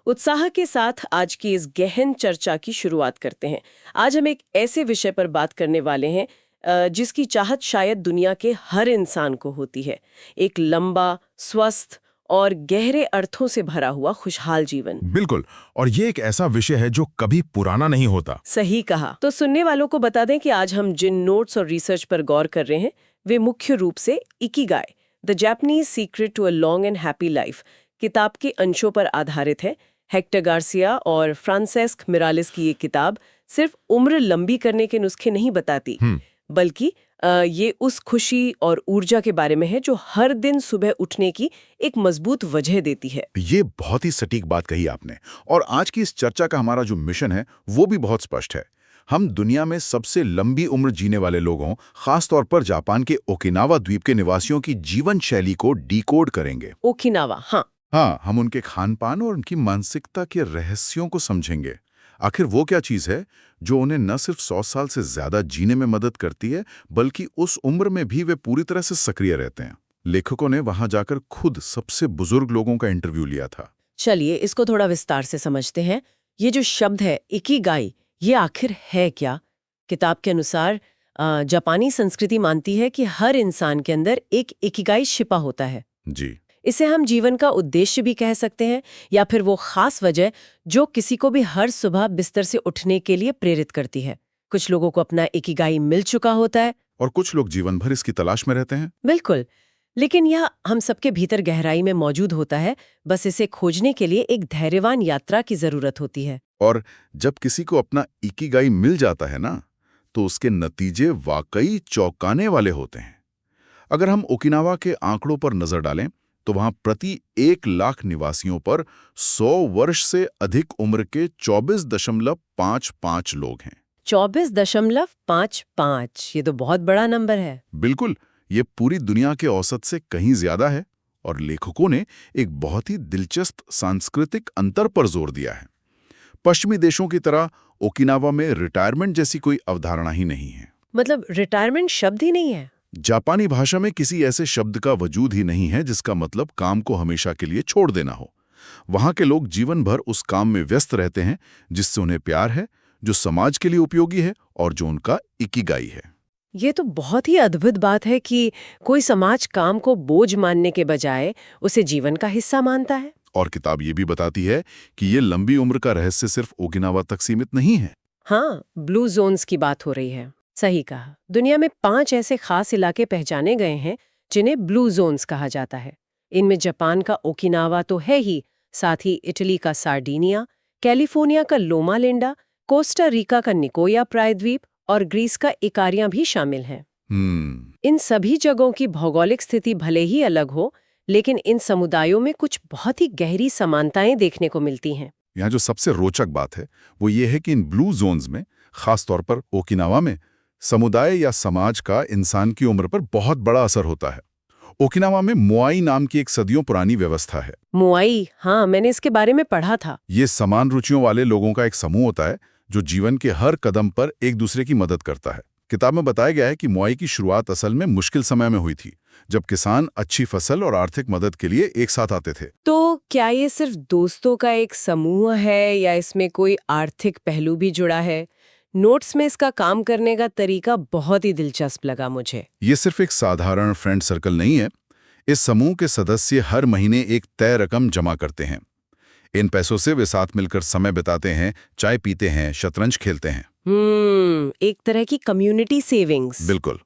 उत्साह के साथ आज की इस गहन चर्चा की शुरुआत करते हैं। आज हम एक ऐसे विषय पर बात करने वाले हैं जिसकी चाहत शायद दुनिया के हर इंसान को होती है। एक लंबा, स्वस्थ और गहरे अर्थों से भरा हुआ खुशहाल जीवन। बिल्कुल। और ये एक ऐसा विषय है जो कभी पुराना नहीं होता। सही कहा। तो सुनने वालों को बता दें कि आज हम जिन नोट्स और रिसर्च पर गौर कर रहे हैं वे मुख्य रूप से Ikigai, the Japanese secret to a long and happy life किताब के अंशों पर आधारित है। हेक्टर गार्सिया और फ्रांसेस्क मिरालिस की ये किताब सिर्फ उम्र लंबी करने के नुस्खे नहीं बताती, बल्कि ये उस खुशी और ऊर्जा के बारे में है जो हर दिन सुबह उठने की एक मजबूत वजह देती है। ये बहुत ही सटीक बात कही आपने। और आज की इस चर्चा का हमारा जो मिशन है वो भी बहुत स्पष्ट है। हम दुनिया में सबसे लंबी उम्र जीने वाले लोगों, खासतौर पर जापान के ओकिनावा द्वीप के निवासियों की जीवन शैली को डिकोड करेंगे। ओकिनावा, हाँ, हम उनके खान पान और उनकी मानसिकता के रहस्यों को समझेंगे। आखिर वो क्या चीज़ है जो उन्हें न सिर्फ 100 साल से ज्यादा जीने में मदद करती है, बल्कि उस उम्र में भी वे पूरी तरह से सक्रिय रहते हैं। लेखकों ने वहां जाकर खुद सबसे बुजुर्ग लोगों का इंटरव्यू लिया था। चलिए इसको थोड़ा विस्तार से समझते हैं। ये जो शब्द है इकिगाई, ये आखिर है क्या? किताब के अनुसार जापानी संस्कृति मानती है कि हर इंसान के अंदर एक इकिगाई छिपा होता है। जी। इसे हम जीवन का उद्देश्य भी कह सकते हैं, या फिर वो खास वजह जो किसी को भी हर सुबह बिस्तर से उठने के लिए प्रेरित करती है। कुछ लोगों को अपना इकिगाई मिल चुका होता है और कुछ लोग जीवन भर इसकी तलाश में रहते हैं। बिल्कुल, लेकिन यह हम सबके भीतर गहराई में मौजूद होता है। बस इसे खोजने के लिए एक धैर्यवान यात्रा की जरूरत होती है। और जब किसी को अपना इकिगाई मिल जाता है ना, तो उसके नतीजे वाकई चौंकाने वाले होते हैं। अगर हम ओकिनावा के आंकड़ों पर नजर डालें तो वहां प्रति 1 लाख निवासियों पर 100 वर्ष से अधिक उम्र के 24.55 लोग हैं। 24.55, ये तो बहुत बड़ा नंबर है। बिल्कुल, ये पूरी दुनिया के औसत से कहीं ज्यादा है। और लेखकों ने एक बहुत ही दिलचस्प सांस्कृतिक अंतर पर जोर दिया है। पश्चिमी देशों की तरह ओकिनावा में रिटायरमेंट जैसी कोई अवधारणा ही नहीं है। मतलब रिटायरमेंट शब्द ही नहीं है? जापानी भाषा में किसी ऐसे शब्द का वजूद ही नहीं है जिसका मतलब काम को हमेशा के लिए छोड़ देना हो। वहां के लोग जीवन भर उस काम में व्यस्त रहते हैं जिससे उन्हें प्यार है, जो समाज के लिए उपयोगी है और जो उनका इकिगाई है। ये तो बहुत ही अद्भुत बात है कि कोई समाज काम को बोझ मानने के बजाय उसे जीवन का हिस्सा मानता है। और किताब ये भी बताती है कि ये लंबी उम्र का रहस्य सिर्फ ओकिनावा तक सीमित नहीं है। हाँ, ब्लू जोन्स की बात हो रही है। सही कहा। दुनिया में 5 ऐसे खास इलाके पहचाने गए हैं जिन्हें ब्लू जोन्स कहा जाता है। इनमें जापान का ओकिनावा तो है ही, साथ ही इटली का सार्डिनिया, कैलिफोर्निया का लोमा लिंडा, कोस्टा रिका का निकोया प्रायद्वीप और ग्रीस का इकारियां भी शामिल हैं। इन सभी जगहों की भौगोलिक स्थिति भले ही अलग हो, लेकिन इन समुदायों में कुछ बहुत ही गहरी समानताएं देखने को मिलती हैं। यहाँ जो सबसे रोचक बात है वो ये है कि इन ब्लू जोन्स में, खासतौर पर ओकिनावा में, समुदाय या समाज का इंसान की उम्र पर बहुत बड़ा असर होता है। ओकिनावा में मोआई नाम की एक सदियों पुरानी व्यवस्था है। मोआई, हाँ, मैंने इसके बारे में पढ़ा था। ये समान रुचियों वाले लोगों का एक समूह होता है जो जीवन के हर कदम पर एक दूसरे की मदद करता है। किताब में बताया गया है कि मोआई की शुरुआत असल में मुश्किल समय में हुई थी, जब किसान अच्छी फसल और आर्थिक मदद के लिए एक साथ आते थे। तो क्या ये सिर्फ दोस्तों का एक समूह है या इसमें कोई आर्थिक पहलू भी जुड़ा है? नोट्स में इसका काम करने का तरीका बहुत ही दिलचस्प लगा मुझे। ये सिर्फ एक साधारण फ्रेंड सर्कल नहीं है। इस समूह के सदस्य हर महीने एक तय रकम जमा करते हैं। इन पैसों से वे साथ मिलकर समय बिताते हैं, चाय पीते हैं, शतरंज खेलते हैं। एक तरह की कम्युनिटी सेविंग्स। बिल्कुल।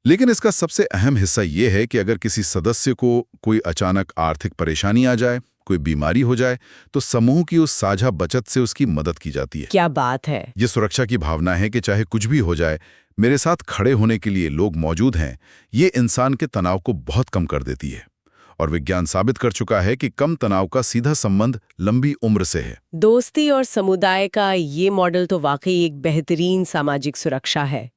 लेकिन इसका सबसे अहम हिस्सा ये है कि अगर किसी सदस्य को कोई अचानक आर्थिक परेशानी आ जाए, कोई बीमारी हो जाए, तो समूह की उस साझा बचत से उसकी मदद की जाती है। क्या बात है! ये सुरक्षा की भावना है कि चाहे कुछ भी हो जाए, मेरे साथ खड़े होने के लिए लोग मौजूद हैं। ये इंसान के तनाव को बहुत कम कर देती है। और विज्ञान साबित कर चुका है कि कम तनाव का सीधा संबंध लंबी उम्र से है। दोस्ती और समुदाय का ये मॉडल तो वाकई एक बेहतरीन सामाजिक सुरक्षा है।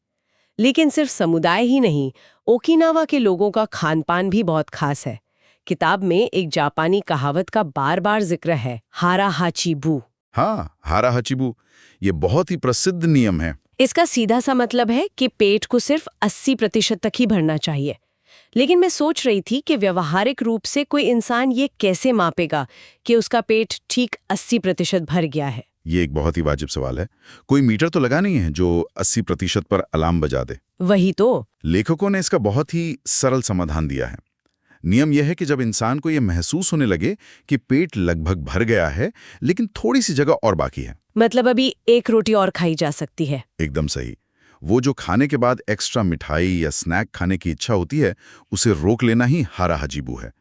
लेकिन सिर्फ समुदाय ही नहीं, ओकिनावा के लोगों का खानपान भी बहुत खास है। किताब में एक जापानी कहावत का बार बार जिक्र है, हारा हाचिबू। हाँ, हारा हाचिबू, ये बहुत ही प्रसिद्ध नियम है। इसका सीधा सा मतलब है कि पेट को सिर्फ 80% तक ही भरना चाहिए। लेकिन मैं सोच रही थी कि व्यवहारिक रूप से कोई इंसान ये कैसे मापेगा कि उसका पेट ठीक 80% भर गया है। ये एक बहुत ही वाजिब सवाल है। कोई मीटर तो लगा नहीं है जो 80% पर अलार्म बजा दे। वही तो। लेखकों ने इसका बहुत ही सरल समाधान दिया है। नियम यह है कि जब इंसान को यह महसूस होने लगे कि पेट लगभग भर गया है, लेकिन थोड़ी सी जगह और बाकी है। मतलब अभी एक रोटी और खाई जा सकती है। एकदम सही। वो जो खाने के बाद एक्स्ट्रा मिठाई या स्नैक खाने की इच्छा होती है, उसे रोक लेना ही हारा हजीबू है।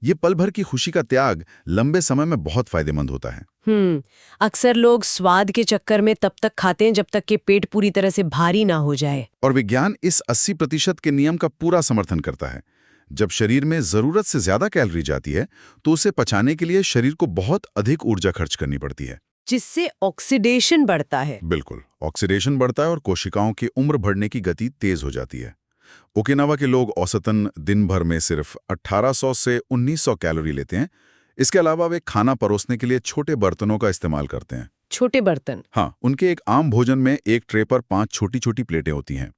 ये पल भर की खुशी का त्याग लंबे समय में बहुत फायदेमंद होता है। अक्सर लोग स्वाद के चक्कर में तब तक खाते हैं जब तक कि पेट पूरी तरह से भारी ना हो जाए। और विज्ञान इस 80% के नियम का पूरा समर्थन करता है। जब शरीर में जरूरत से ज्यादा कैलोरी जाती है, तो उसे पचाने के लिए शरीर को बहुत अधिक ऊर्जा खर्च करनी पड़ती है, जिससे ऑक्सीडेशन बढ़ता है। बिल्कुल, ऑक्सीडेशन बढ़ता है और कोशिकाओं की उम्र बढ़ने की गति तेज हो जाती है। ओकिनावा के लोग औसतन दिन भर में सिर्फ 1800 से 1900 कैलोरी लेते हैं। इसके अलावा वे खाना परोसने के लिए छोटे बर्तनों का इस्तेमाल करते हैं। छोटे बर्तन? हाँ, उनके एक आम भोजन में एक ट्रे पर 5 छोटी-छोटी प्लेटें होती हैं।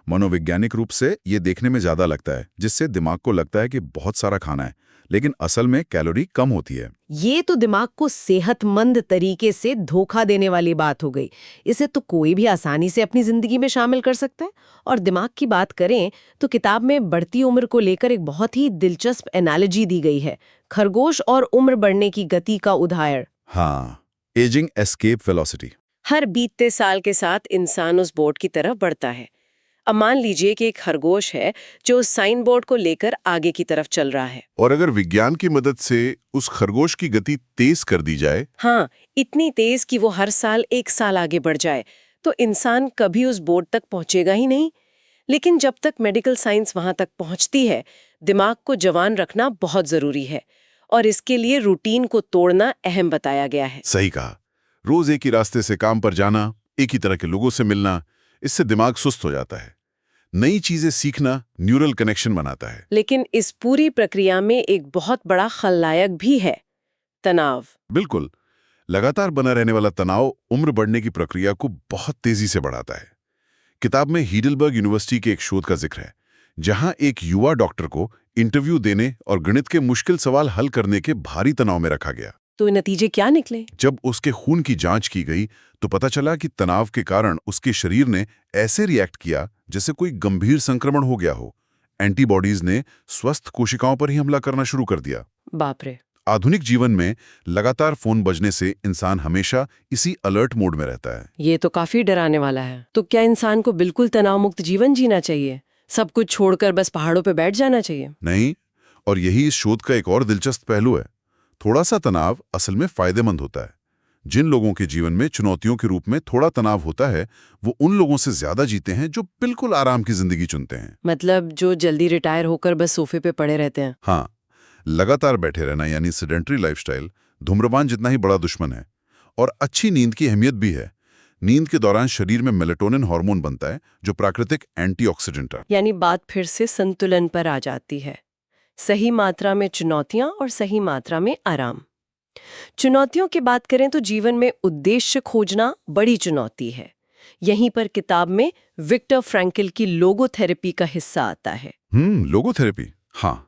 मनोवैज्ञानिक रूप से ये देखने में ज्यादा लगता है, जिससे दिमाग को लगता है कि बहुत सारा खाना है, लेकिन असल में कैलोरी कम होती है। ये तो दिमाग को सेहतमंद तरीके से धोखा देने वाली बात हो गई। इसे तो कोई भी आसानी से अपनी जिंदगी में शामिल कर सकता है। और दिमाग की बात करें तो किताब में बढ़ती उम्र को लेकर एक बहुत ही दिलचस्प एनालॉजी दी गई है, खरगोश और उम्र बढ़ने की गति का उदाहरण। हाँ, एजिंग एस्केप वेलोसिटी। हर बीतते साल के साथ इंसान उस बोर्ड की तरफ बढ़ता है। अब मान लीजिए कि एक खरगोश है जो उस साइन बोर्ड को लेकर आगे की तरफ चल रहा है। और अगर विज्ञान की मदद से उस खरगोश की गति तेज कर दी जाए, हाँ, इतनी तेज कि वो हर साल 1 साल आगे बढ़ जाए, तो इंसान कभी उस बोर्ड तक पहुंचेगा ही नहीं। लेकिन जब तक मेडिकल साइंस वहां तक पहुंचती है, दिमाग को जवान रखना बहुत जरूरी है और इसके लिए रूटीन को तोड़ना अहम बताया गया है। सही कहा। रोज एक ही रास्ते से काम पर जाना, एक ही तरह के लोगों से मिलना, इससे दिमाग सुस्त हो जाता है। नई चीजें सीखना न्यूरल कनेक्शन बनाता है। लेकिन इस पूरी प्रक्रिया में एक बहुत बड़ा खलनायक भी है, तनाव। बिल्कुल, लगातार बना रहने वाला तनाव उम्र बढ़ने की प्रक्रिया को बहुत तेजी से बढ़ाता है। किताब में हीडलबर्ग यूनिवर्सिटी के एक शोध का जिक्र है, जहां एक युवा डॉक्टर को इंटरव्यू देने और गणित के मुश्किल सवाल हल करने के भारी तनाव में रखा गया। तो नतीजे क्या निकले? जब उसके खून की जांच की गई तो पता चला कि तनाव के कारण उसके शरीर ने ऐसे रिएक्ट किया जैसे कोई गंभीर संक्रमण हो गया हो। एंटीबॉडीज ने स्वस्थ कोशिकाओं पर ही हमला करना शुरू कर दिया। बाप रे। आधुनिक जीवन में लगातार फोन बजने से इंसान हमेशा इसी अलर्ट मोड में रहता है। ये तो काफी डराने वाला है। तो क्या इंसान को बिल्कुल तनाव मुक्त जीवन जीना चाहिए, सब कुछ छोड़कर बस पहाड़ों पे बैठ जाना चाहिए? नहीं, और यही इस शोध का एक और दिलचस्प पहलू है। थोड़ा सा तनाव असल में फायदेमंद होता है। जिन लोगों के जीवन में चुनौतियों के रूप में थोड़ा तनाव होता है, वो उन लोगों से ज्यादा जीते हैं जो बिल्कुल आराम की जिंदगी चुनते हैं। मतलब जो जल्दी रिटायर होकर बस सोफे पे पड़े रहते हैं। हाँ, लगातार बैठे रहना यानी सेडेंटरी लाइफस्टाइल धूम्रपान जितना ही बड़ा दुश्मन है। और अच्छी नींद की अहमियत भी है। नींद के दौरान शरीर में मेलेटोनिन हार्मोन बनता है, जो प्राकृतिक एंटीऑक्सीडेंट है। यानी बात फिर से संतुलन पर आ जाती है। सही मात्रा में चुनौतियां और सही मात्रा में आराम। चुनौतियों की बात करें तो जीवन में उद्देश्य खोजना बड़ी चुनौती है। यहीं पर किताब में विक्टर फ्रैंकल की लोगोथेरेपी का हिस्सा आता है। लोगोथेरेपी, हाँ,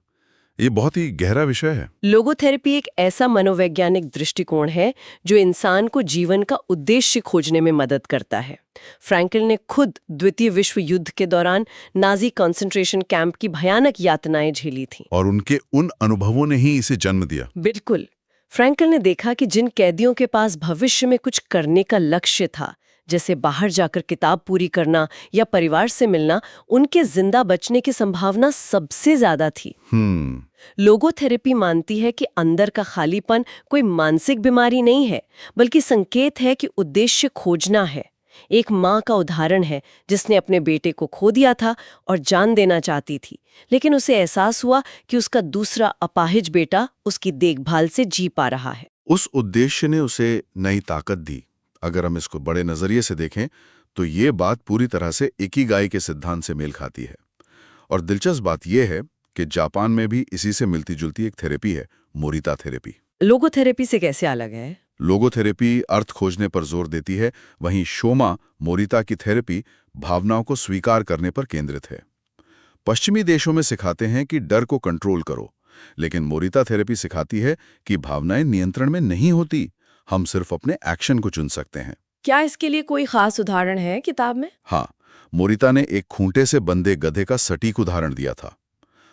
ये बहुत ही गहरा विषय है। लोगोथेरेपी एक ऐसा मनोवैज्ञानिक दृष्टिकोण है जो इंसान को जीवन का उद्देश्य खोजने में मदद करता है। फ्रैंकल ने खुद द्वितीय विश्व युद्ध के दौरान नाजी कंसंट्रेशन कैंप की भयानक यातनाएं झेली थीं। और उनके उन अनुभवों ने ही इसे जन्म दिया। बिल्कुल। फ्रैंकल ने देखा कि जिन कैदियों के पास भविष्य में कुछ करने का लक्ष्य था, जैसे बाहर जाकर किताब पूरी करना या परिवार से मिलना, उनके जिंदा बचने की संभावना सबसे ज्यादा थी। लोगोथेरेपी मानती है कि अंदर का खालीपन कोई मानसिक बीमारी नहीं है, बल्कि संकेत है कि उद्देश्य खोजना है। एक माँ का उदाहरण है जिसने अपने बेटे को खो दिया था और जान देना चाहती थी, लेकिन उसे एहसास हुआ कि उसका दूसरा अपाहिज बेटा उसकी देखभाल से जी पा रहा है। उस उद्देश्य ने उसे नई ताकत दी। अगर हम इसको बड़े नजरिए से देखें तो ये बात पूरी तरह से इकिगाई के सिद्धांत से मेल खाती है। और दिलचस्प बात यह है कि जापान में भी इसी से मिलती जुलती एक थेरेपी है, मोरिता थेरेपी। लोगोथेरेपी से कैसे अलग है? लोगोथेरेपी अर्थ खोजने पर जोर देती है, वहीं शोमा मोरिता की थेरेपी भावनाओं को स्वीकार करने पर केंद्रित है। पश्चिमी देशों में सिखाते हैं कि डर को कंट्रोल करो, लेकिन मोरिता थेरेपी सिखाती है कि भावनाएं नियंत्रण में नहीं होती, हम सिर्फ अपने एक्शन को चुन सकते हैं। क्या इसके लिए कोई खास उदाहरण है किताब में? हाँ, मोरिता ने एक खूंटे से बंधे गधे का सटीक उदाहरण दिया था।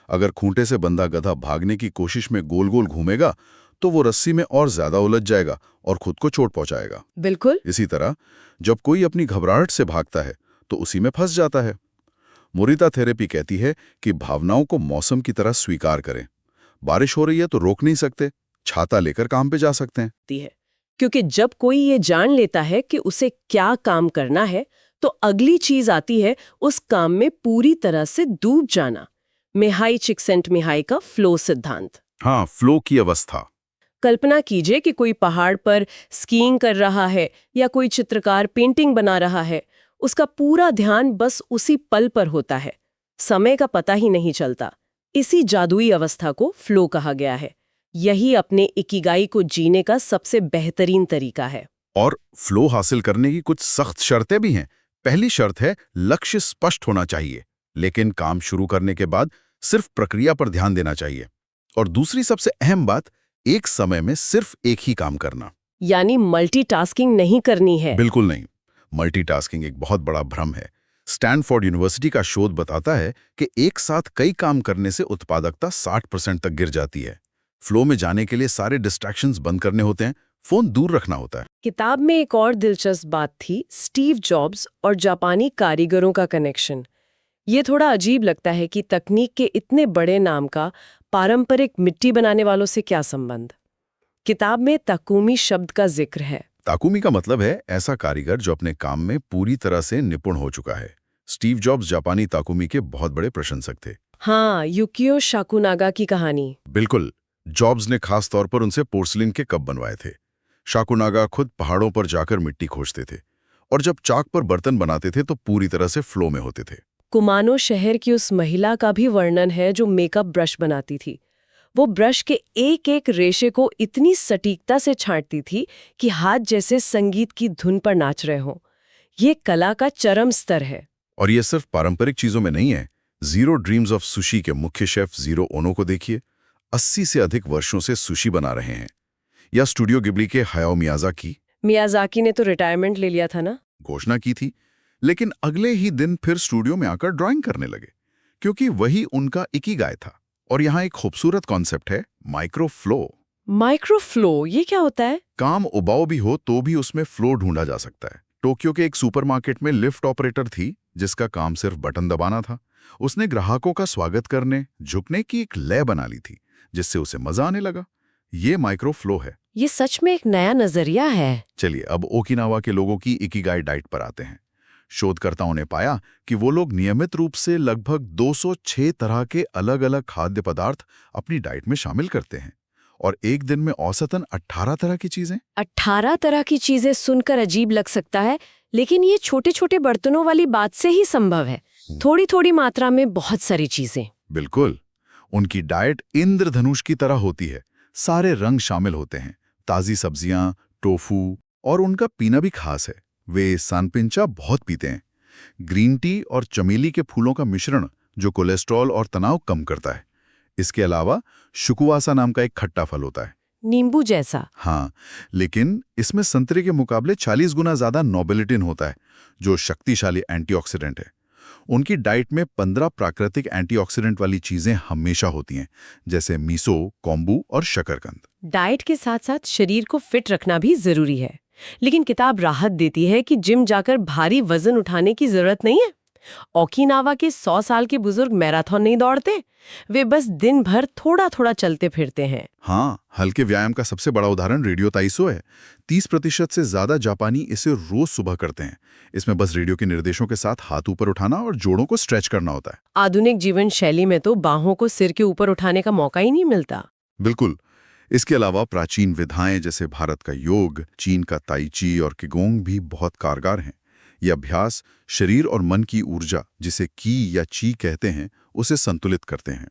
अगर खूंटे से बंधा गधा भागने की कोशिश में गोल गोल घूमेगा तो वो रस्सी में और ज्यादा उलझ जाएगा और खुद को चोट पहुंचाएगा। बिल्कुल। इसी तरह जब कोई अपनी घबराहट से भागता है तो उसी में फंस जाता है। मोरिता थेरेपी कहती है कि भावनाओं को मौसम की तरह स्वीकार करें। बारिश हो रही है तो रोक नहीं सकते, छाता लेकर काम पे जा सकते हैं। है क्योंकि जब कोई ये जान लेता है कि उसे क्या काम करना है तो अगली चीज आती है उस काम में पूरी तरह से डूब जाना। मिहाई चिक्सेंटमिहाई का फ्लो सिद्धांत। हाँ, फ्लो की अवस्था। कल्पना कीजिए कि कोई पहाड़ पर स्कीइंग कर रहा है या कोई चित्रकार पेंटिंग बना रहा है। उसका पूरा ध्यान बस उसी पल पर होता है, समय का पता ही नहीं चलता। इसी जादुई अवस्था को फ्लो कहा गया है। यही अपने इकिगाई को जीने का सबसे बेहतरीन तरीका है। और फ्लो हासिल करने की कुछ सख्त शर्तें भी हैं। पहली शर्त है लक्ष्य स्पष्ट होना चाहिए, लेकिन काम शुरू करने के बाद सिर्फ प्रक्रिया पर ध्यान देना चाहिए। और दूसरी सबसे अहम बात, एक समय में सिर्फ एक ही काम करना, यानी मल्टीटास्किंग नहीं करनी है। बिल्कुल नहीं। मल्टीटास्किंग एक बहुत बड़ा भ्रम है। स्टैनफोर्ड यूनिवर्सिटी का शोध बताता है कि एक साथ कई काम करने से उत्पादकता 60% तक गिर जाती है। फ्लो में जाने के लिए सारे डिस्ट्रैक्शंस बंद करने होते हैं, फोन दूर रखना होता है। किताब में एक और दिलचस्प बात थी, स्टीव जॉब्स और जापानी कारीगरों का कनेक्शन। ये थोड़ा अजीब लगता है कि तकनीक के इतने बड़े नाम का पारंपरिक मिट्टी बनाने वालों से क्या संबंध। किताब में ताकुमी शब्द का जिक्र है। ताकुमी का मतलब है ऐसा कारीगर जो अपने काम में पूरी तरह से निपुण हो चुका है। स्टीव जॉब्स जापानी ताकुमी के बहुत बड़े प्रशंसक थे। हाँ, युकियो शाकुनागा की कहानी। बिल्कुल। जॉब्स ने खास तौर पर उनसे पोर्सलिन के कप बनवाए थे। शाकुनागा खुद पहाड़ों पर जाकर मिट्टी खोजते थे और जब चाक पर बर्तन बनाते थे तो पूरी तरह से फ्लो में होते थे। कुमानो शहर की उस महिला का भी वर्णन है जो मेकअप ब्रश बनाती थी। वो ब्रश के एक एक रेशे को इतनी सटीकता से छांटती थी कि हाथ जैसे संगीत की धुन पर नाच रहे हों। ये कला का चरम स्तर है। और ये सिर्फ पारंपरिक चीजों में नहीं है। जीरो ड्रीम्स ऑफ सुशी के मुख्य शेफ जीरो ओनो को देखिए, 80 से अधिक वर्षों से सुशी बना रहे हैं। या स्टूडियो गिबली के हायाओ मियाजाकी ने तो रिटायरमेंट ले लिया था ना, घोषणा की थी, लेकिन अगले ही दिन फिर स्टूडियो में आकर ड्राइंग करने लगे, क्योंकि वही उनका इकिगाई था। और यहाँ एक खूबसूरत कॉन्सेप्ट है, माइक्रो फ्लो। माइक्रो फ्लो, ये क्या होता है? काम उबाऊ भी हो तो भी उसमें फ्लो ढूंढा जा सकता है। टोक्यो के एक सुपरमार्केट में लिफ्ट ऑपरेटर थी जिसका काम सिर्फ बटन दबाना था। उसने ग्राहकों का स्वागत करने, झुकने की एक लय बना ली थी जिससे उसे मजा आने लगा। ये माइक्रो फ्लो है। ये सच में एक नया नजरिया है। चलिए अब ओकिनावा के लोगों की इकिगाई डाइट पर आते हैं। शोधकर्ताओं ने पाया कि वो लोग नियमित रूप से लगभग 206 तरह के अलग अलग खाद्य पदार्थ अपनी डाइट में शामिल करते हैं और एक दिन में औसतन 18 तरह की चीजें। 18 तरह की चीजें सुनकर अजीब लग सकता है, लेकिन ये छोटे छोटे बर्तनों वाली बात से ही संभव है। थोड़ी थोड़ी मात्रा में बहुत सारी चीजें। बिल्कुल। उनकी डाइट इंद्रधनुष की तरह होती है। सारे रंग शामिल होते हैं, ताजी सब्जियां, टोफू, और उनका पीना भी खास है। वे सानपिंचा बहुत पीते हैं, ग्रीन टी और चमेली के फूलों का मिश्रण जो कोलेस्ट्रॉल और तनाव कम करता है। इसके अलावा शुकुआसा नाम का एक खट्टा फल होता है, नींबू जैसा। हाँ, लेकिन इसमें संतरे के मुकाबले 40 गुना ज्यादा नोबिलिटिन होता है जो शक्तिशाली एंटीऑक्सीडेंट है। उनकी डाइट में 15 प्राकृतिक एंटीऑक्सीडेंट वाली चीजें हमेशा होती हैं, जैसे मीसो, कोम्बू और शकरकंद। डाइट के साथ साथ शरीर को फिट रखना भी जरूरी है, लेकिन किताब राहत देती है कि जिम जाकर भारी वजन उठाने की जरूरत नहीं है। ओकिनावा के 100 साल के बुजुर्ग मैराथन नहीं दौड़ते, वे बस दिन भर थोड़ा थोड़ा चलते फिरते हैं। हाँ, हल्के व्यायाम का सबसे बड़ा उदाहरण रेडियो ताइसो है। 30% से ज्यादा जापानी इसे रोज सुबह करते हैं। इसमें बस रेडियो के निर्देशों के साथ हाथ ऊपर उठाना और जोड़ों को स्ट्रेच करना होता है। आधुनिक जीवन शैली में तो बाहों को सिर के ऊपर उठाने का मौका ही नहीं मिलता। बिल्कुल। इसके अलावा प्राचीन विधाएं जैसे भारत का योग, चीन का ताइची और किगोंग भी बहुत कारगर हैं। ये अभ्यास शरीर और मन की ऊर्जा, जिसे की या ची कहते हैं, उसे संतुलित करते हैं।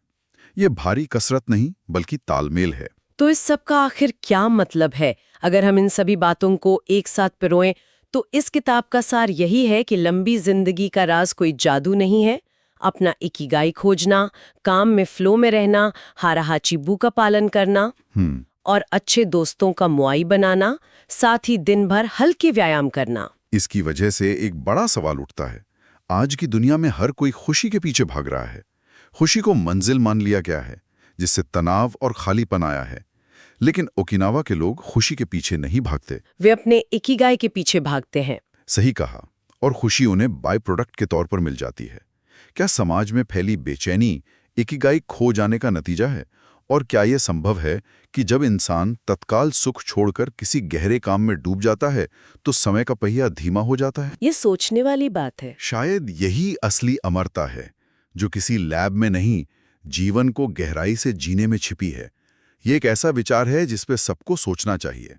ये भारी कसरत नहीं बल्कि तालमेल है। तो इस सब का आखिर क्या मतलब है? अगर हम इन सभी बातों को एक साथ पिरोएं तो इस किताब का सार यही है कि लंबी जिंदगी का राज कोई जादू नहीं है, अपना इकिगाई खोजना, काम में फ्लो में रहना, हाराहाचिबू का पालन करना और अच्छे दोस्तों का मुआई बनाना, साथ ही दिन भर हल्के व्यायाम करना। इसकी वजह से एक बड़ा सवाल उठता है। आज की दुनिया में हर कोई खुशी के पीछे भाग रहा है। खुशी को मंजिल मान लिया गया है, जिससे तनाव और खालीपन आया है। लेकिन ओकिनावा के लोग खुशी के पीछे नहीं भागते। वे अपने इकिगाई के पीछे भागते हैं। सही कहा। और खुशी उन्हें बाय प्रोडक्ट के तौर पर मिल जाती है। क्या समाज में फैली बेचैनी इकिगाई खो जाने का नतीजा है? और क्या यह संभव है कि जब इंसान तत्काल सुख छोड़कर किसी गहरे काम में डूब जाता है तो समय का पहिया धीमा हो जाता है? ये सोचने वाली बात है। शायद यही असली अमरता है, जो किसी लैब में नहीं, जीवन को गहराई से जीने में छिपी है। ये एक ऐसा विचार है जिस पे सबको सोचना चाहिए।